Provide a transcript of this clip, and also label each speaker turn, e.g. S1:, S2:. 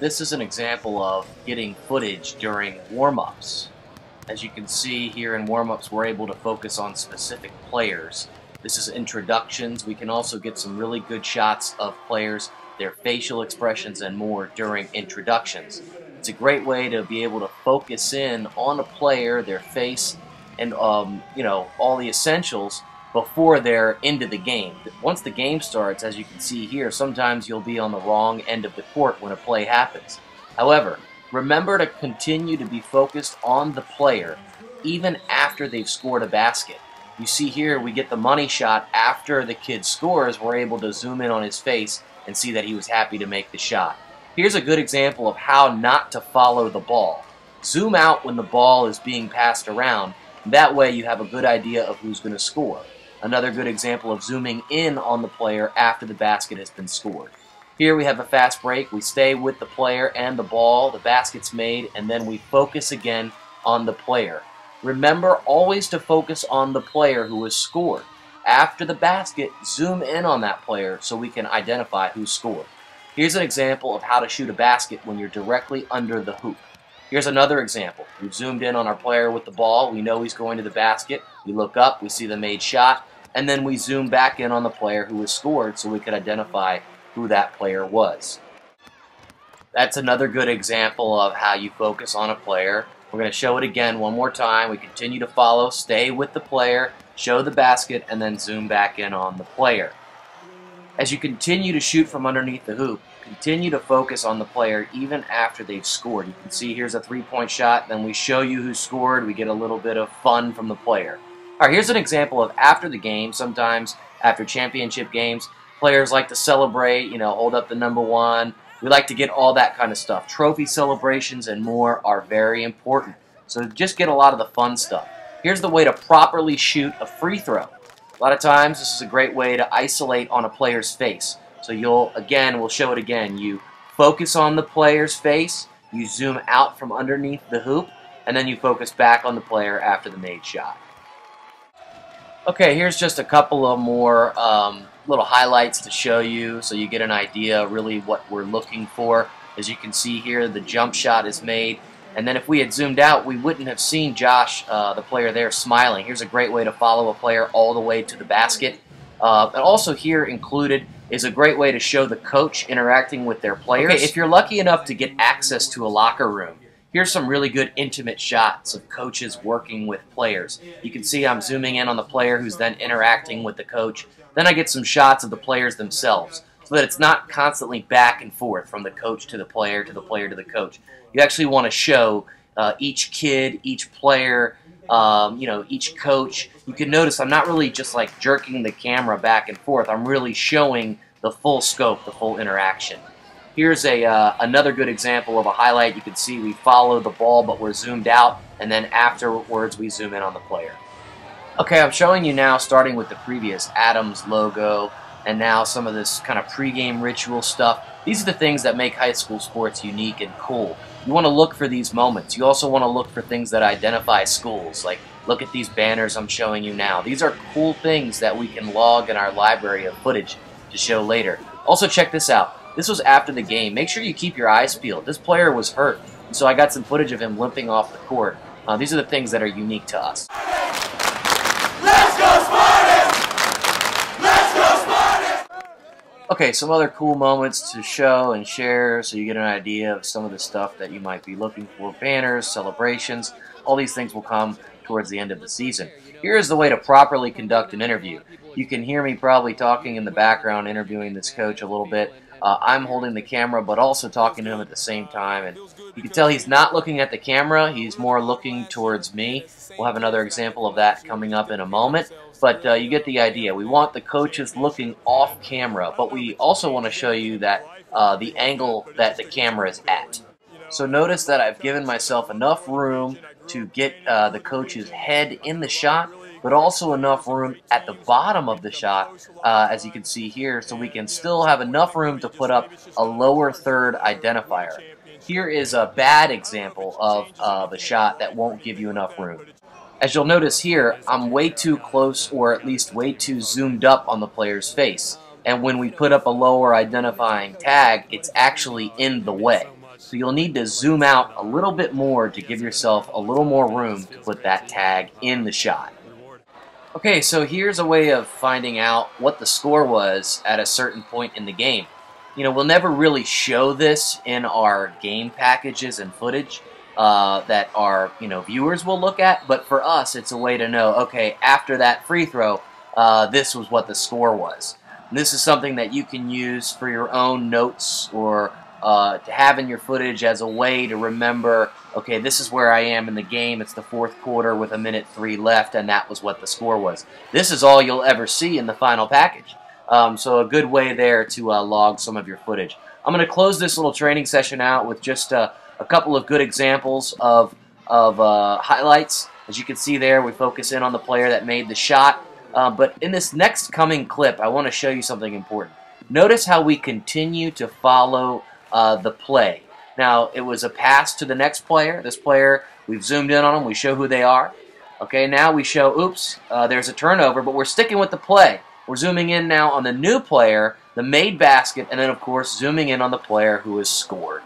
S1: This is an example of getting footage during warm-ups. As you can see here in warm-ups, we're able to focus on specific players. This is introductions. We can also get some really good shots of players, their facial expressions, and more during introductions. It's a great way to be able to focus in on a player, their face, and all the essentials before they're into the game. Once the game starts, as you can see here, sometimes you'll be on the wrong end of the court when a play happens. However, remember to continue to be focused on the player even after they've scored a basket. You see here we get the money shot after the kid scores. We're able to zoom in on his face and see that he was happy to make the shot. Here's a good example of how not to follow the ball. Zoom out when the ball is being passed around. That way you have a good idea of who's going to score. Another good example of zooming in on the player after the basket has been scored. Here we have a fast break. We stay with the player and the ball. The basket's made, and then we focus again on the player. Remember always to focus on the player who has scored. After the basket, zoom in on that player so we can identify who scored. Here's an example of how to shoot a basket when you're directly under the hoop. Here's another example. We've zoomed in on our player with the ball. We know he's going to the basket. We look up, we see the made shot, and then we zoom back in on the player who has scored so we can identify who that player was. That's another good example of how you focus on a player. We're going to show it again one more time. We continue to follow, stay with the player, show the basket, and then zoom back in on the player. As you continue to shoot from underneath the hoop, continue to focus on the player even after they've scored. You can see here's a three-point shot, then we show you who scored. We get a little bit of fun from the player. All right, here's an example of after the game. Sometimes after championship games, players like to celebrate, hold up the number one. We like to get all that kind of stuff. Trophy celebrations and more are very important. So just get a lot of the fun stuff. Here's the way to properly shoot a free throw. A lot of times this is a great way to isolate on a player's face. So we'll show it again. You focus on the player's face, you zoom out from underneath the hoop, and then you focus back on the player after the made shot. Okay, here's just a couple of more little highlights to show you so you get an idea really what we're looking for. As you can see here, the jump shot is made. And then if we had zoomed out, we wouldn't have seen Josh, the player there, smiling. Here's a great way to follow a player all the way to the basket. And also here included is a great way to show the coach interacting with their players. Okay, if you're lucky enough to get access to a locker room, here's some really good intimate shots of coaches working with players. You can see I'm zooming in on the player who's then interacting with the coach. Then I get some shots of the players themselves so that it's not constantly back and forth from the coach to the player to the player to the coach. You actually want to show each kid, each player, each coach. You can notice I'm not really just like jerking the camera back and forth. I'm really showing the full scope, the full interaction. Here's another good example of a highlight. You can see we follow the ball, but we're zoomed out, and then afterwards we zoom in on the player. Okay, I'm showing you now, starting with the previous Adams logo, and now some of this kind of pregame ritual stuff. These are the things that make high school sports unique and cool. You want to look for these moments. You also want to look for things that identify schools, like look at these banners I'm showing you now. These are cool things that we can log in our library of footage to show later. Also, check this out. This was after the game. Make sure you keep your eyes peeled. This player was hurt, and so I got some footage of him limping off the court. These are the things that are unique to us.
S2: Let's go Spartans! Let's go Spartans!
S1: Okay, some other cool moments to show and share so you get an idea of some of the stuff that you might be looking for. Banners, celebrations, all these things will come towards the end of the season. Here's the way to properly conduct an interview. You can hear me probably talking in the background, interviewing this coach a little bit. I'm holding the camera, but also talking to him at the same time. And you can tell he's not looking at the camera. He's more looking towards me. We'll have another example of that coming up in a moment. But you get the idea. We want the coaches looking off camera, but we also want to show you that the angle that the camera is at. So notice that I've given myself enough room to get the coach's head in the shot, but also enough room at the bottom of the shot, as you can see here, so we can still have enough room to put up a lower third identifier. Here is a bad example of the shot that won't give you enough room. As you'll notice here, I'm way too close, or at least way too zoomed up on the player's face. And when we put up a lower identifying tag, it's actually in the way. So you'll need to zoom out a little bit more to give yourself a little more room to put that tag in the shot. Okay, so here's a way of finding out what the score was at a certain point in the game. We'll never really show this in our game packages and footage that our viewers will look at, but for us it's a way to know, okay, after that free throw, this was what the score was. And this is something that you can use for your own notes or to have in your footage as a way to remember, okay, this is where I am in the game, it's the fourth quarter with 1:03 left, and that was what the score was. This is all you'll ever see in the final package. So a good way there to log some of your footage. I'm going to close this little training session out with just a couple of good examples of highlights. As you can see there, we focus in on the player that made the shot. But in this next coming clip, I want to show you something important. Notice how we continue to follow the play. Now, it was a pass to the next player. This player, we've zoomed in on them. We show who they are. Okay, now we show, oops, there's a turnover, but we're sticking with the play. We're zooming in now on the new player, the made basket, and then, of course, zooming in on the player who has scored.